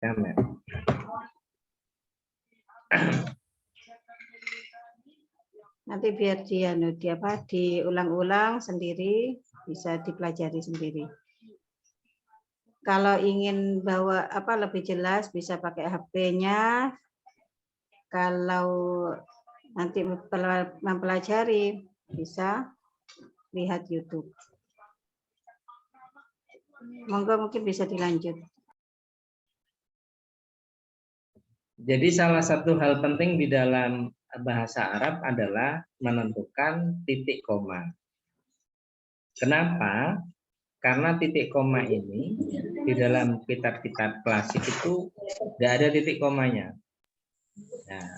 Jamet. Nanti biar diulang-ulang sendiri, bisa dipelajari sendiri. Kalau ingin bawa lebih jelas bisa pakai HP-nya. Kalau nanti mempelajari bisa lihat YouTube. Monggo mungkin bisa dilanjut. Jadi salah satu hal penting di dalam bahasa Arab adalah menentukan titik koma. Kenapa? Karena titik koma ini di dalam kitab-kitab klasik itu nggak ada titik komanya. Nah,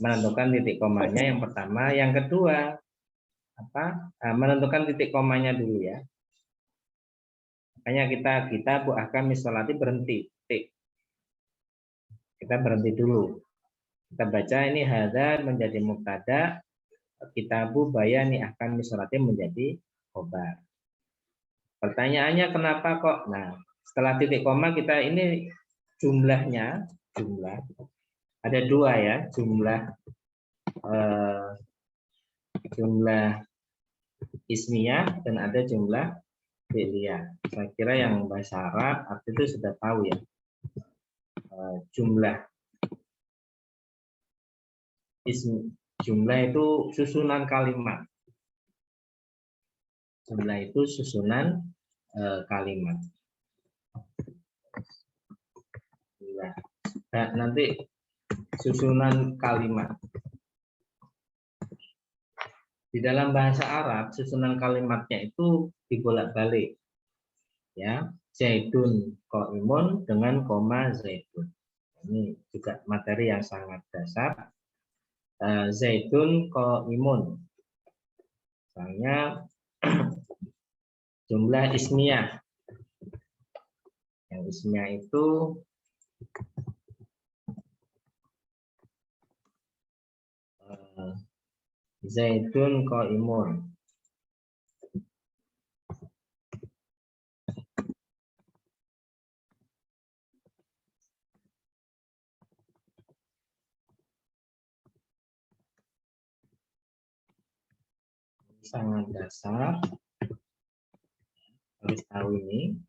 menentukan titik komanya yang pertama, yang kedua menentukan titik komanya dulu ya. Makanya kita Bu Ahkam Missolati berhenti. Titik. Kita berhenti dulu. Kita baca ini hadza menjadi mubtada, kitabu bayani ahkam missolati menjadi khobar. Pertanyaannya kenapa kok? Nah, setelah titik koma kita ini jumlah ada dua ya, jumlah ismiyah dan ada jumlah fi'liyah. Saya kira yang bahasa Arab arti itu sudah tahu ya. Jumlah itu susunan kalimat. Jumlah itu susunan kalimat. Nah, nanti susunan kalimat. Di dalam bahasa Arab susunan kalimatnya itu dibolak-balik. Ya, zaidun qaimun dengan koma zaidun. Ini juga materi yang sangat dasar. Zaidun qaimun. Misalnya jumlah ismiyah. Yang ismiyah itu zaidun qaimun. Sangat dasar. Harus tahu ini.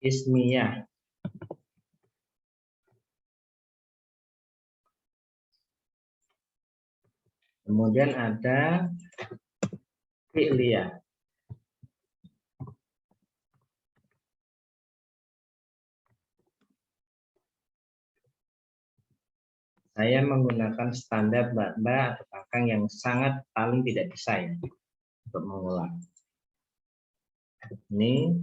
Ismiyah. Kemudian ada fi'liyah. Saya menggunakan standar Mbak atau Kakang yang sangat paling tidak bisa ya untuk mengulang. Ini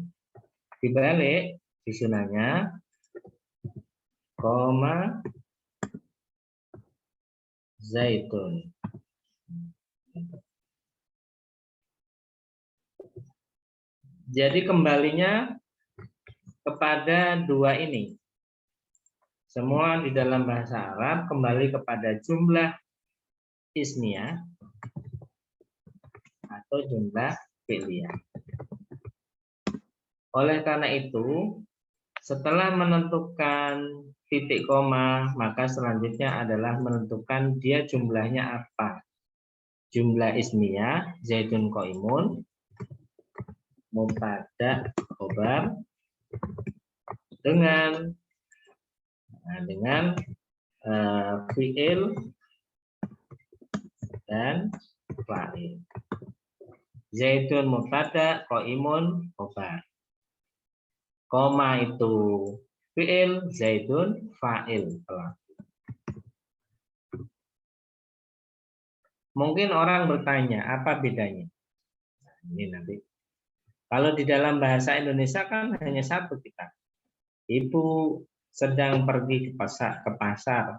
dibalik susunannya koma zaitun. Jadi kembalinya kepada dua ini. Semua di dalam bahasa Arab kembali kepada jumlah ismiyah atau jumlah fi'liyah. Oleh karena itu, setelah menentukan titik koma, maka selanjutnya adalah menentukan dia jumlahnya apa. Jumlah ismiyah, zaidun qaimun, mubtada khobar, dengan fi'il dan fa'il. Zaidun mubtada, qaimun khobar. Koma itu fi'il, zaidun fa'il. Mungkin orang bertanya, apa bedanya? Nah, ini nanti. Kalau di dalam bahasa Indonesia kan hanya satu kita. Ibu sedang pergi ke pasar.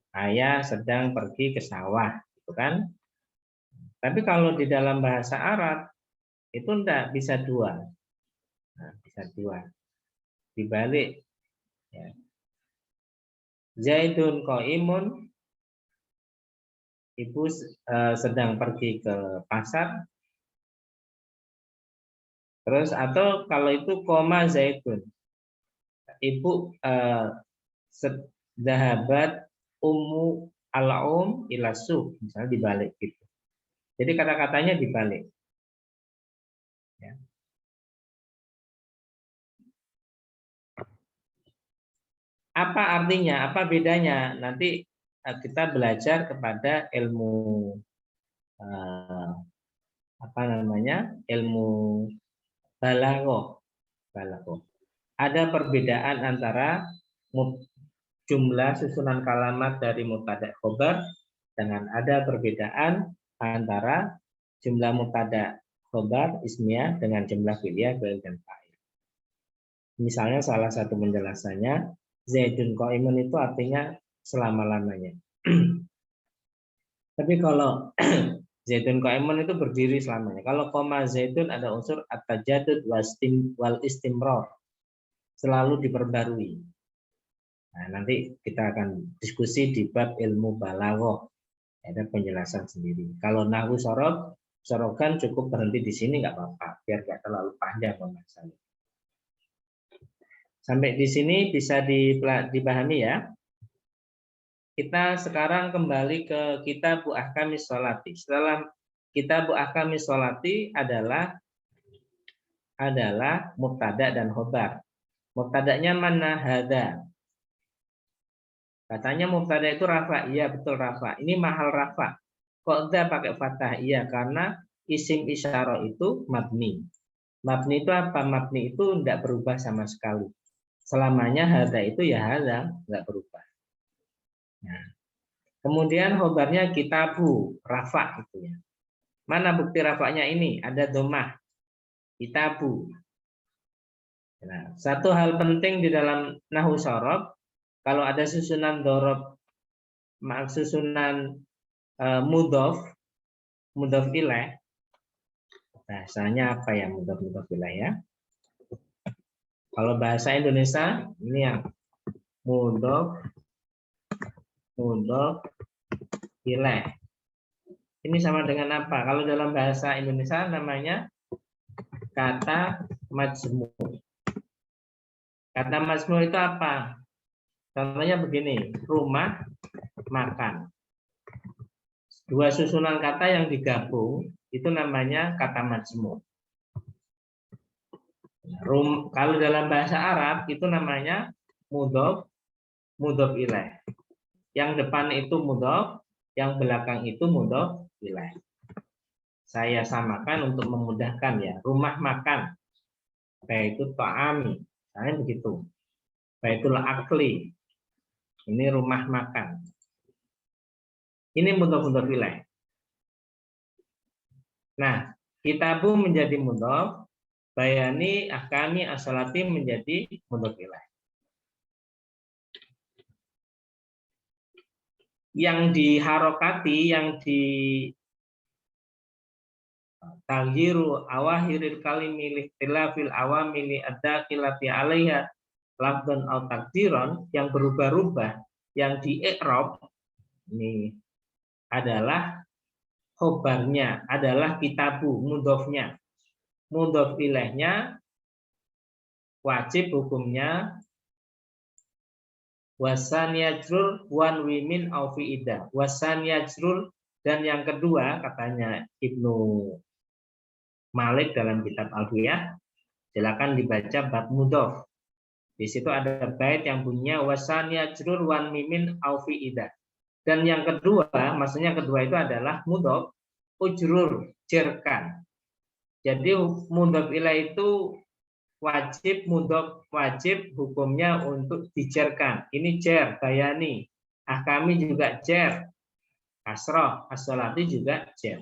Ayah sedang pergi ke sawah, gitu kan? Tapi kalau di dalam bahasa Arab itu enggak bisa dua. Nah, bisa dua. Dibalik. Ya. Zaidun qaimun, ibu sedang pergi ke pasar. Terus atau kalau itu koma zaidun. Ibu dahabat ummu al-um ila suq, misalnya dibalik gitu. Jadi kata-katanya dibalik. Ya. Apa artinya? Apa bedanya? Nanti kita belajar kepada ilmu apa namanya? Ilmu balaghah. Ada perbedaan antara jumlah susunan kalimat dari mubtada khobar dengan ada perbedaan antara jumlah mubtada khobar ismiyah dengan jumlah fi'liyah dan fa'il. Misalnya salah satu penjelasannya Zaidun qa'imun itu artinya selama-lamanya. Tapi kalau Zaidun qa'imun itu berdiri selamanya. Kalau koma Zaidun ada unsur at-tajaddud wal istimrar. Selalu diperbarui. Nah, nanti kita akan diskusi di bab ilmu balaghah. Ada penjelasan sendiri. Kalau nahwu sorogan cukup berhenti di sini nggak apa-apa, biar nggak terlalu panjang pembahasannya. Sampai di sini bisa dipahami ya. Kita sekarang kembali ke kitab Ahkamis Sholati. Setelah kitab Ahkamis Sholati adalah mubtada dan khobar. Mubtadanya mana? Hada. Katanya mubtada itu rafa. Iya betul rafa. Ini mahal rafa. Kok udah pakai fathah? Iya karena isim isyarah itu mabni. Mabni itu apa? Mabni itu tidak berubah sama sekali. Selamanya hada itu ya hada, nggak berubah. Nah, kemudian khobarnya kitabu, rafa itu ya. Mana bukti rafanya ini? Ada domah. Kitabu. Nah, satu hal penting di dalam nahwu shorob, kalau ada susunan dorob, susunan mudhof ilaih, bahasanya apa ya mudhof ilaih ya? Kalau bahasa Indonesia ini yang mudhof ilaih. Ini sama dengan apa? Kalau dalam bahasa Indonesia namanya kata majmu'. Kata majmu' itu apa? Contohnya begini, rumah, makan. Dua susunan kata yang digabung itu namanya kata majmu'. Kalau dalam bahasa Arab itu namanya mudhof ilaih. Yang depan itu mudhof, yang belakang itu mudhof ilaih. Saya samakan untuk memudahkan ya. Rumah makan, yaitu ta'ami, misalnya begitu. Baitul akli, ini rumah makan. Ini mudhof ilaih. Nah, kitabu menjadi mudhof, bayani ahkami as-sholati menjadi mudhof ilaih. Yang diharokati, yang di taghiru awahiril kalimi lihtilafil awamili ad-dakhilati 'alaiha lafdhan aw takdiran, yang berubah-ubah, yang di i'rab ini adalah khobarnya, adalah kitabu, mudhofnya. Mudhof ilaihnya wajib hukumnya wasan yajrur wan wimin au fiida. Wasan yajrur, dan yang kedua katanya Ibnu Malik dalam kitab Alfiyah, silakan dibaca bab mudhof. Di situ ada bait yang bunyinya wasan yajrur wan mimin au fiida. Dan yang kedua, maksudnya kedua itu adalah mudhof ujrur, jerkan. Jadi mudhof ilaih itu wajib, mudhof wajib hukumnya untuk dijerkan. Ini jer, bayani. Ahkami juga jer. Kasroh, as-sholati juga jer.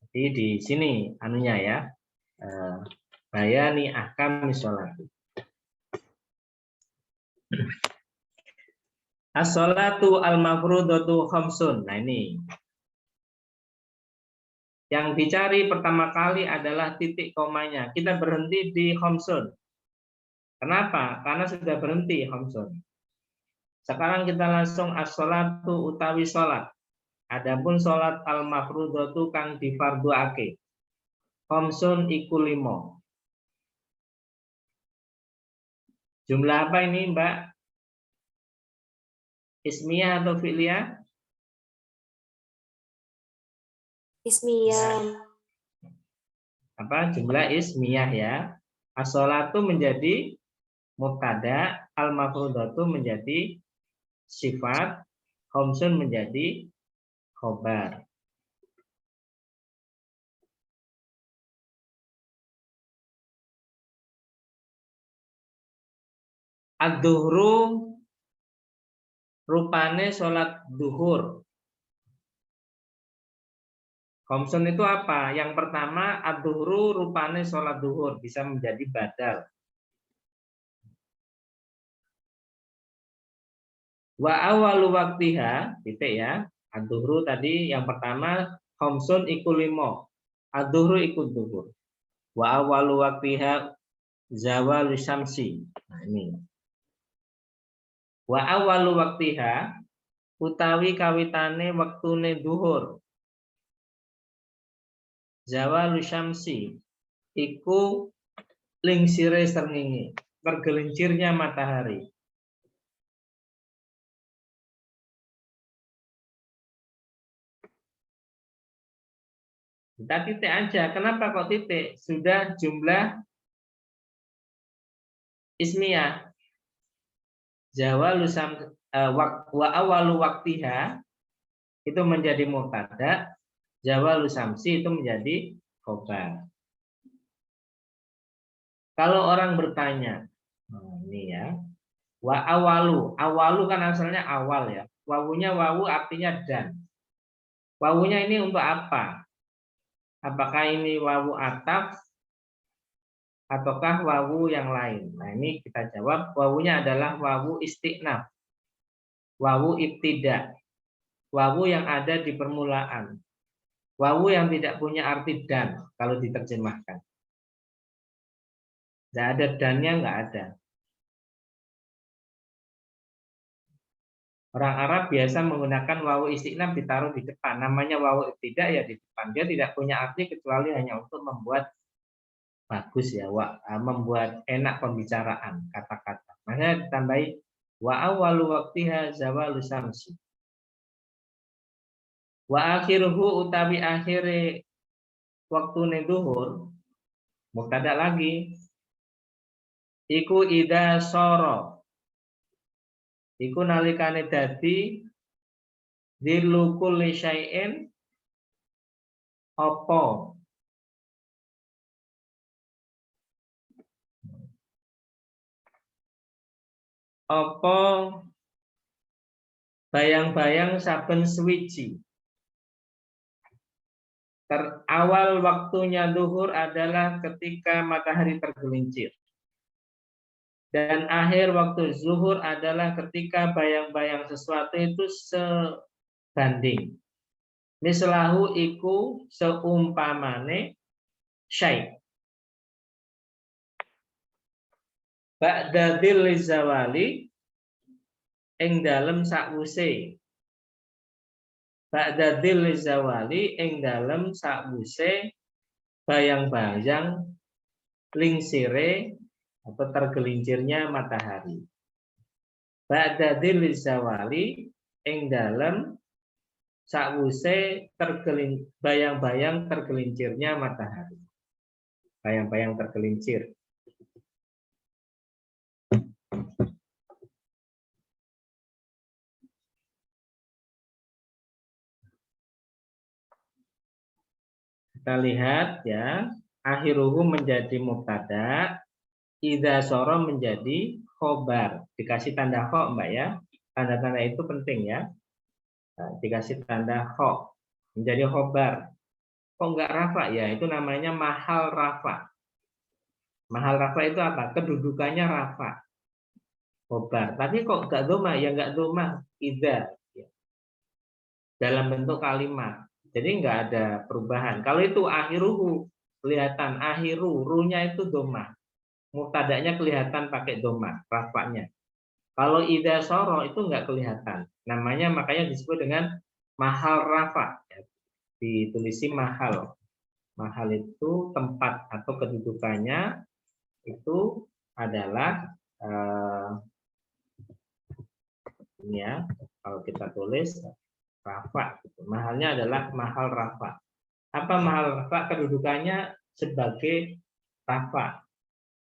Jadi di sini anunya ya. Bayani ahkami sholati. As-sholatu al-mafrudatu khamsun. Nah ini. Yang dicari pertama kali adalah titik komanya. Kita berhenti di khamsun. Kenapa? Karena sudah berhenti khamsun. Sekarang kita langsung as-sholatu utawi sholat. Adapun sholat al-mafrudatu kang difarduake. Khamsun iku 5. Jumlah apa ini, Mbak? Ismiyah atau fi'liyah? Ismiyah. Apa? Jumlah ismiyah ya. As-sholatu menjadi mubtada, al-maf'udatu menjadi sifat, khamsun menjadi khobar. Ad-duhru rupane sholat duhur. Khamsun itu apa? Yang pertama, ad-duhru rupane sholat duhur, bisa menjadi badal. Wa awalu waktiha, titik ya. Ad-duhru tadi yang pertama, khamsun iku 5. Ad-duhru iku duhur. Wa awalu waktiha zawal syamsi. Nah ini. Wa awalu waktiha utawi kawitane wektune duhur. Zawal syamsi iku lingsire srengenge, tergelincirnya matahari. Kita titik aja. Kenapa kok titik? Sudah jumlah ismiyah. Zawalu wa awalu waktiha itu menjadi mubtada, zawalu samsi itu menjadi khobar. Kalau orang bertanya, ini ya, wa awalu kan asalnya awal ya. Wawunya wawu artinya dan. Wawunya ini untuk apa? Apakah ini wawu ataf ataukah wawu yang lain? Nah, ini kita jawab, wawunya adalah wawu istiqnaf, wawu ibtida, wawu yang ada di permulaan, wawu yang tidak punya arti dan kalau diterjemahkan. Tidak ada dannya, nggak ada. Orang Arab biasa menggunakan wawu istiqnaf ditaruh di depan, namanya wawu ibtida ya di depan. Dia tidak punya arti kecuali hanya untuk membuat bagus ya, membuat enak pembicaraan kata-kata. Makanya ditambahi wa awwalu waqtiha zawalu samsi. Wa akhiruhu utawi akhire waktune duhur, mubtada lagi. Iku ida soro. Iku nalikane dadi dhillu kulli syai'in apa bayang-bayang saben suwiji. Awal waktunya duhur adalah ketika matahari tergelincir. Dan akhir waktu zuhur adalah ketika bayang-bayang sesuatu itu sebanding. Mislahu iku seumpamane syai'. Ba'da dzilli zawali ing dalem sakwuse. Ba'da dzilli zawali ing dalem sakwuse bayang-bayang lingsire atau tergelincirnya matahari. Ba'da dzilli zawali ing dalem sakwuse bayang-bayang tergelincirnya matahari. Bayang-bayang tergelincir. Kita lihat ya, akhiruhu menjadi mubtada, idza soro menjadi khobar. Dikasih tanda kho, Mbak ya. Tanda-tanda itu penting ya. Nah, dikasih tanda kho menjadi khobar. Kok enggak rafa ya? Itu namanya mahal rafa. Mahal rafa itu apa? Kedudukannya rafa. Khobar. Tapi kok enggak doma? Ya enggak doma. Idza. Ya. Dalam bentuk kalimat. Jadi enggak ada perubahan. Kalau itu akhiruhu kelihatan akhiru, ru-nya itu doma. Mubtada'nya kelihatan pakai doma, rafa'nya. Kalau idza soro itu enggak kelihatan. Namanya makanya disebut dengan mahal rafa. Ya. Ditulisi mahal. Mahal itu tempat atau kedudukannya itu adalah ini ya, kalau kita tulis rafa. Mahalnya adalah mahal rafa. Apa mahal rafa? Kedudukannya sebagai rafa.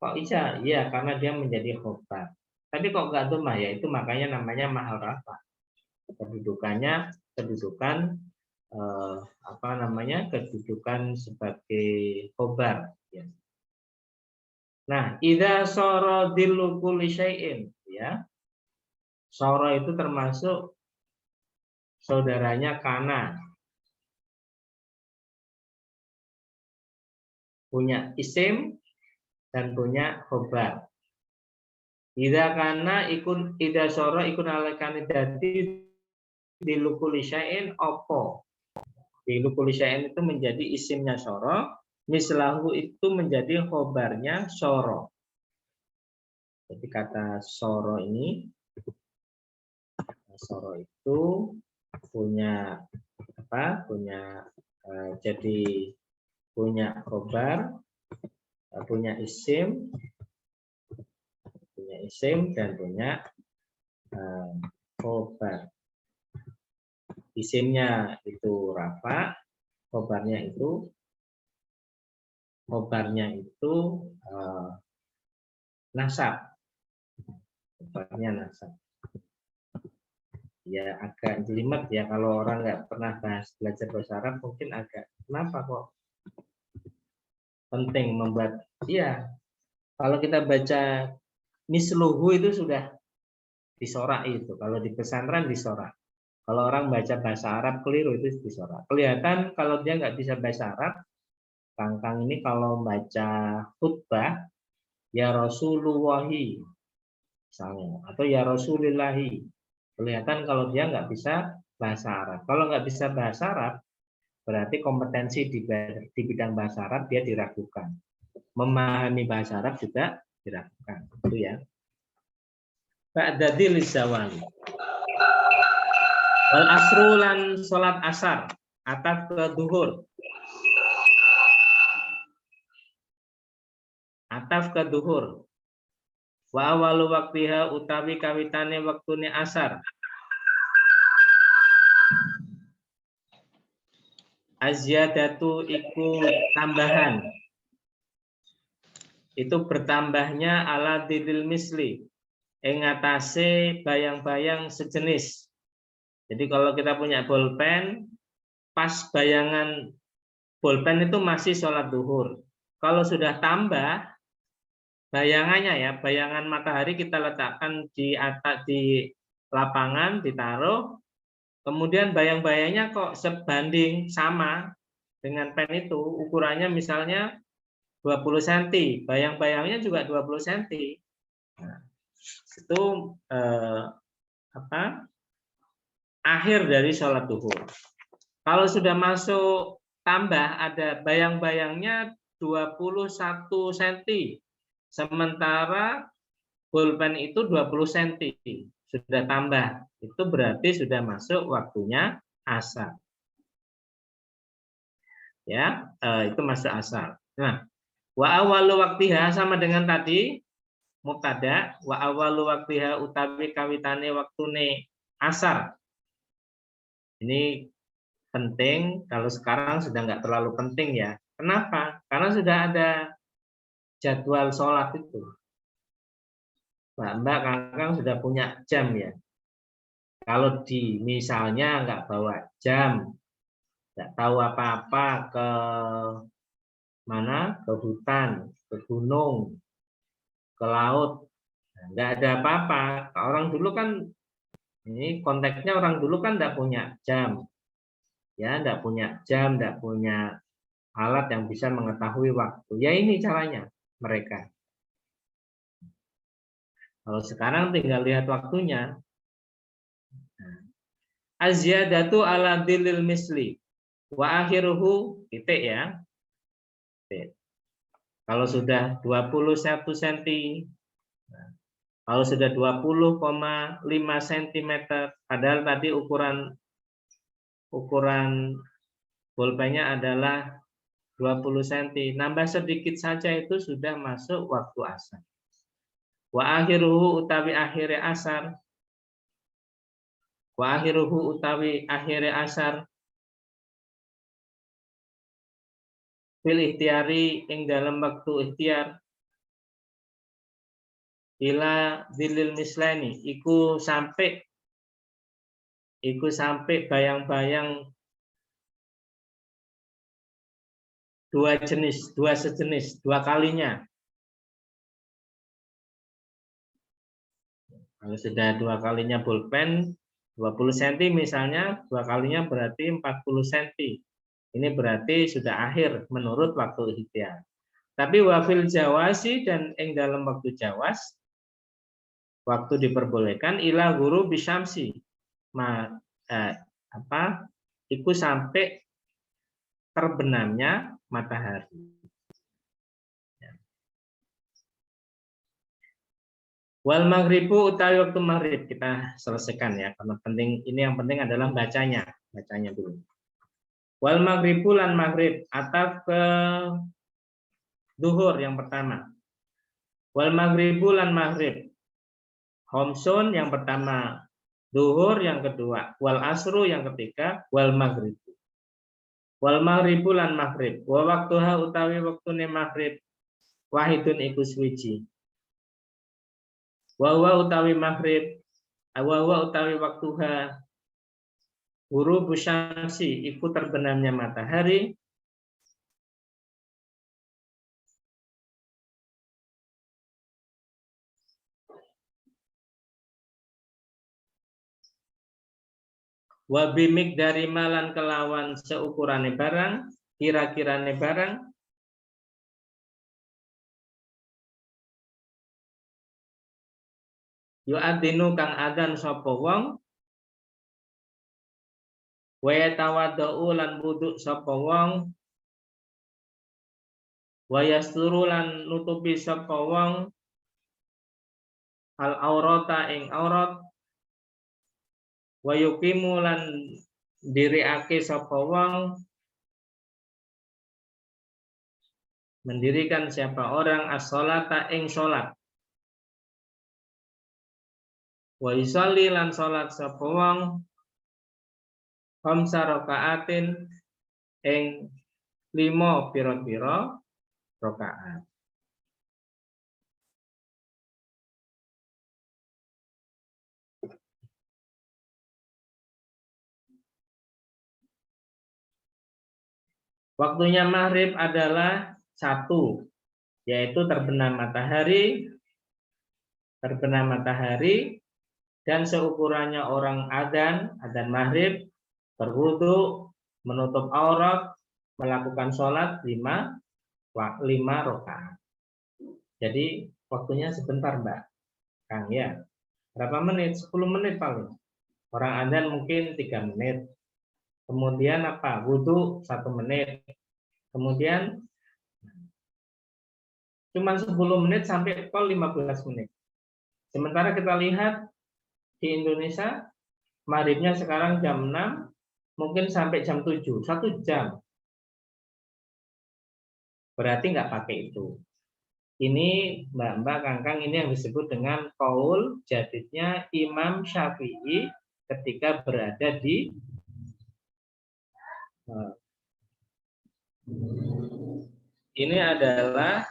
Kok bisa? Iya, karena dia menjadi khobar. Tapi kok nggak domah ya? Itu makanya namanya mahal rafa. Kedudukannya kedudukan apa namanya? Kedudukan sebagai khobar. Ya. Nah, idza sara dillu kulli syai'in, ya. Sara itu termasuk saudaranya kana. Punya isim dan punya khobar. Idza kana ikun idza sara ikun ala kanidati dilukuli syai'in opo. Dilukuli syai'in itu menjadi isimnya sara, mislahu itu menjadi khobarnya soro. Jadi kata soro ini, soro itu punya apa? Jadi punya khobar, punya isim dan punya khobar. Isimnya itu rafa, khobarnya itu nasab. Khobarnya nasab. Ya agak jelimet ya kalau orang nggak pernah belajar bahasa Arab, mungkin agak kenapa kok penting membuat. Iya, kalau kita baca misluhu itu sudah disorak itu. Kalau di pesantren disorak. Kalau orang baca bahasa Arab keliru itu disorak. Kelihatan kalau dia nggak bisa bahasa Arab, Kang ini kalau baca khutbah, ya Rasulullahi misalnya, atau ya Rasulillahi. Kelihatan kalau dia nggak bisa bahasa Arab. Kalau nggak bisa bahasa Arab, berarti kompetensi di bidang bahasa Arab dia diragukan. Memahami bahasa Arab juga diragukan. Itu ya. Ba'da dilis zawali. Wal asrulan sholat asar ataf ke duhur. Ataf ke duhur. Wa awalu waktiha utawi kawitane waktune asar. Azyadatu iku tambahan. Itu bertambahnya ala didil misli. Ing atase bayang-bayang sejenis. Jadi kalau kita punya bolpen, pas bayangan bolpen itu masih sholat duhur. Kalau sudah tambah, bayangannya ya, bayangan matahari kita letakkan di atas di lapangan, ditaruh, kemudian bayang-bayangnya kok sebanding sama dengan pen itu, ukurannya misalnya 20 cm, bayang-bayangnya juga 20 cm. Nah, itu akhir dari sholat duhur. Kalau sudah masuk tambah ada bayang-bayangnya 21 cm. Sementara pulpen itu 20 cm. Sudah tambah. Itu berarti sudah masuk waktunya asar. Ya, itu masuk asar. Nah, wa awalu waktiha sama dengan tadi mubtada, wa awalu waktiha utawi kawitane waktune asar. Ini penting, kalau sekarang sudah nggak terlalu penting ya. Kenapa? Karena sudah ada jadwal sholat itu. Mbak Kakang sudah punya jam ya. Kalau di misalnya nggak bawa jam, nggak tahu apa-apa ke mana, ke hutan, ke gunung, ke laut, nggak ada apa-apa. Orang dulu kan ini konteksnya orang dulu kan nggak punya jam. Ya, enggak punya jam, enggak punya alat yang bisa mengetahui waktu. Ya ini caranya mereka. Kalau sekarang tinggal lihat waktunya. Azyadatu ala dilil misli. Wa akhiruhu titik ya. Titik. Kalau sudah 21 cm, kalau sudah 20,5 cm, padahal tadi ukuran bolpennya adalah 20 cm. Nambah sedikit saja itu sudah masuk waktu asar. Wa akhiruhu utawi akhire asar. Wa akhiruhu utawi akhire asar. Fil ikhtiari ing dalam waktu ikhtiar. Ila dilil mislani iku sampai bayang-bayang dua sejenis, dua kalinya. Kalau sudah dua kalinya pulpen 20 cm misalnya, dua kalinya berarti 40 cm. Ini berarti sudah akhir menurut waktu ikhtiar. Tapi wafil jawasi dan ing dalam waktu jawas, waktu diperbolehkan ila guru bisyamsi. Itu sampai terbenamnya matahari. Wal maghribu utawi waktu maghrib, kita selesaikan ya, karena penting, ini yang penting adalah bacanya dulu. Wal maghribu lan maghrib, ataf ke duhur yang pertama. Wal maghribu lan maghrib, homsun yang pertama, duhur yang kedua, wal asru yang ketiga, wal maghribu. Wal maghribu lan maghrib, wa waktuha utawi waktune maghrib, wahidun iku suwiji. Wa utawi maghrib, wa utawi waktuha, ghurubu syamsi iku terbenamnya matahari. Wa bimik dari malan kelawan seukurane barang, kira-kirane barang. Yu'adzinu kang adzan sapa wong, wa yatawaddau lan wudu sapa wong, wa yasturu lan nutupi sapa wong al aurata ing aurat, wa yuqimu lan diriake sapa wong, mendirikan siapa orang as-sholata ing salat. Wa yusalli lan salat sapa wong khamsa rakaatin ing 5 pira-pira rakaat. Waktunya maghrib adalah 1, yaitu terbenam matahari dan seukurannya orang adzan maghrib, berwudu, menutup aurat, melakukan sholat 5 rakaat. Jadi waktunya sebentar, Mbak Kang ya. Berapa menit? 10 menit paling. Orang adzan mungkin 3 menit. Kemudian wudu 1 menit. Kemudian cuma 10 menit sampai pol 15 menit. Sementara kita lihat di Indonesia, maghribnya sekarang jam 6, mungkin sampai jam 7, 1 jam. Berarti nggak pakai itu. Ini Mbak Kangkang, ini yang disebut dengan qaul jadidnya Imam Syafi'i ketika berada di ini adalah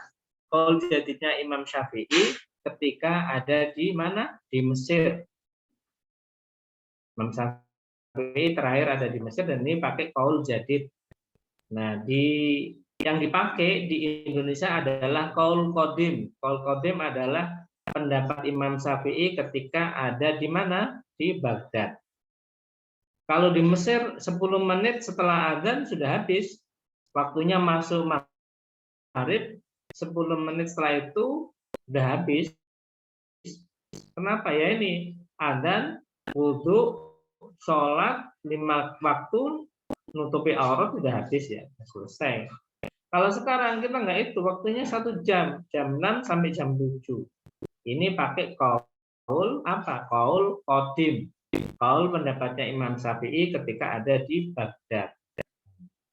qaul jadidnya Imam Syafi'i ketika ada di mana? Di Mesir. Imam Syafi'i terakhir ada di Mesir dan ini pakai qaul jadid. Nah, yang dipakai di Indonesia adalah qaul qadim. Qaul qadim adalah pendapat Imam Syafi'i ketika ada di mana? Di Baghdad. Kalau di Mesir 10 menit setelah azan sudah habis. Waktunya masuk maghrib 10 menit setelah itu sudah habis. Kenapa ya ini? Azan, wudu, sholat 5 waktu, nutupi aurat sudah habis ya, selesai. Kalau sekarang kita nggak itu, waktunya 1 jam, jam 6 sampai jam 7. Ini pakai qaul apa? Qaul qadim. Qaul pendapatnya Imam Syafi'i ketika ada di Baghdad.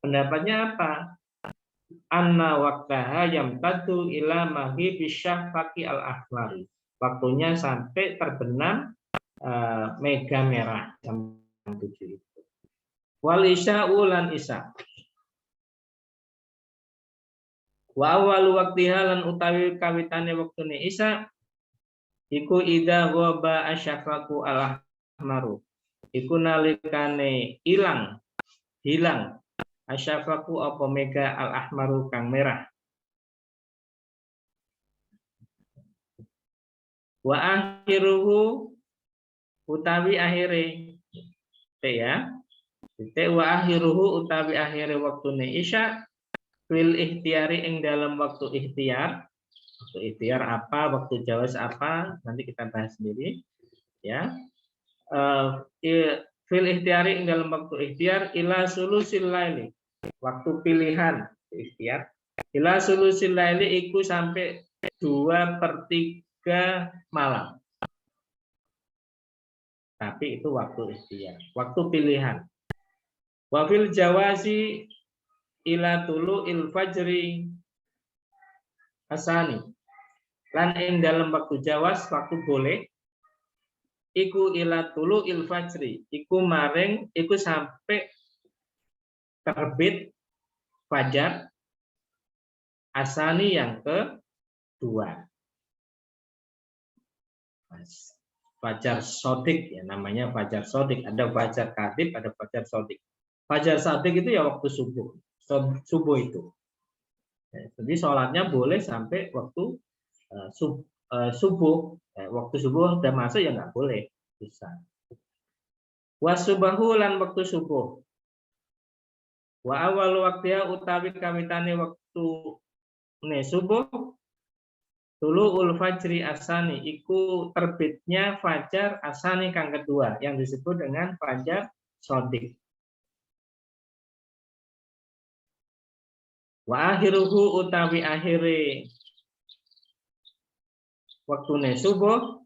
Pendapatnya apa? anna waqtaha yamtaddu ila maghibi syafaqi al-ahmari. Waktunya sampai terbenam mega merah jam 7 itu. Wal isya'u lan isya. Wa awwalu waqtiha lan utawi kawitane wektune isya iku idza ghaba asyafaqu al-ahmaru. Iku nalikane hilang asyafaqu apa mega al-ahmaru kang merah. Wa akhiruhu utawi akhire ya. Wa akhiruhu utawi akhire waktune isya fil ikhtiari ing dalam waktu ikhtiar. Waktu ikhtiar apa, waktu jawaz apa, nanti kita bahas sendiri ya. Fil ikhtiari ing dalam waktu ikhtiar ila sulusil laili. Waktu pilihan ikhtiar ila sulusil laili iku sampai 2/3 malam. Tapi itu waktu ikhtiar, waktu pilihan. Wa fil jawazi ila tulu'il fajri asani. Lan ing dalam waktu jawaz, waktu boleh iku ila tulu'il fajri, iku sampai terbit fajar asani yang kedua. Fajar sodik ya, namanya fajar sodik. Ada fajar kadib, ada fajar sodik. Fajar sodik itu ya waktu subuh itu. Jadi sholatnya boleh sampai waktu subuh. Waktu subuh udah masuk ya nggak boleh, bisa. Wasubahu lan waktu subuh. Wa awal waktiha utawi kawitane waktu subuh. Tulu'ul fajri asani iku terbitnya fajar asani kang kedua yang disebut dengan fajar sodik. Wa akhiruhu utawi akhire waktune subuh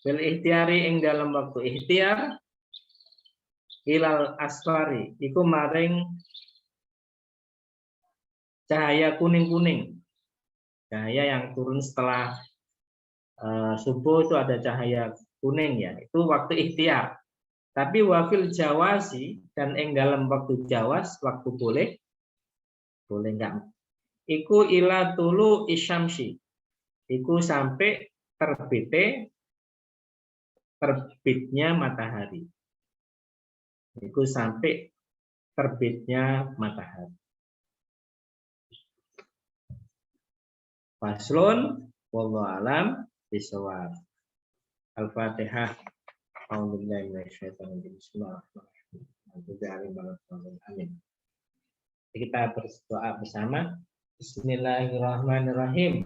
bil ikhtiari ing dalam waktu ikhtiar ilal asfari iku maring cahaya kuning-kuning. Cahaya yang turun setelah subuh itu ada cahaya kuning ya, itu waktu ikhtiar. Tapi wafil jawazi dan ing dalam waktu jawaz, waktu boleh enggak. Iku ila tulu isyamsi. Iku sampai terbitnya matahari. Iku sampai terbitnya matahari. Faslun wallahu alam bisawab. Al-Fatihah. A'udzubillahi minasyaitonir rajim. Bismillahirrahmanirrahim. Amin. Kita berdoa bersama. Bismillahirrahmanirrahim.